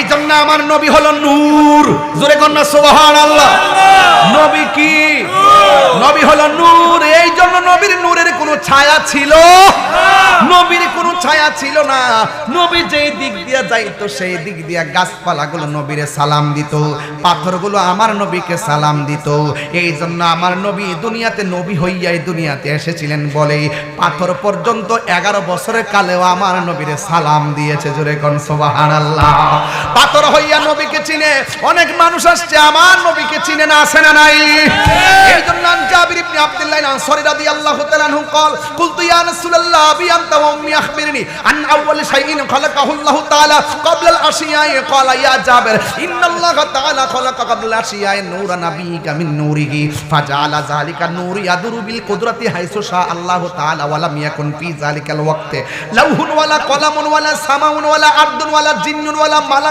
এই জন্য আমার নবী হলো নূর। জোরে কন্যা সুবহানাল্লাহ। নবী কি? নবী হলো নূর। এই জন্য নবীর নূরের কোনো ছায়া ছিল না, নবীর কোনো ছায়া ছিল না। নবী যেই দিক দিয়ে যাইতো সেই দিক দিয়ে গাছপালাগুলো নবীরে সালাম দিত, পাথরগুলো আমার নবীকে সালাম দিত। এই জন্য আমার নবী দুনিয়াতে নবী হইয়াই দুনিয়াতে এসেছিলেন বলে পাথর পর্যন্ত 11 বছরের কালেও আমার নবীরে সালাম দিয়েছে। জোরে কোন সুবহানাল্লাহ। পাথর হইয়া নবীকে চিনে অনেক মানুষ আসছে, আমার নবীকে চিনে না, আসে না নাই? এই জন্য জাবির ইবনে আব্দুল্লাহ আনসারী রাদিয়াল্লাহু তাআলা আনহু قال قلت يا رسول الله ابي انت وامي اخبرني عن اول شيء خلقه الله تعالى قبل الاشياء قال يا جابر ان الله تعالى خلق قبل الاشياء نور نبيك من نوره فجعل ذلك النور يدور بالقدرة حيث شاء الله تعالى ولم يكن في ذلك الوقت لوح ولا قلم ولا سماء ولا ارض ولا جن ولا ملك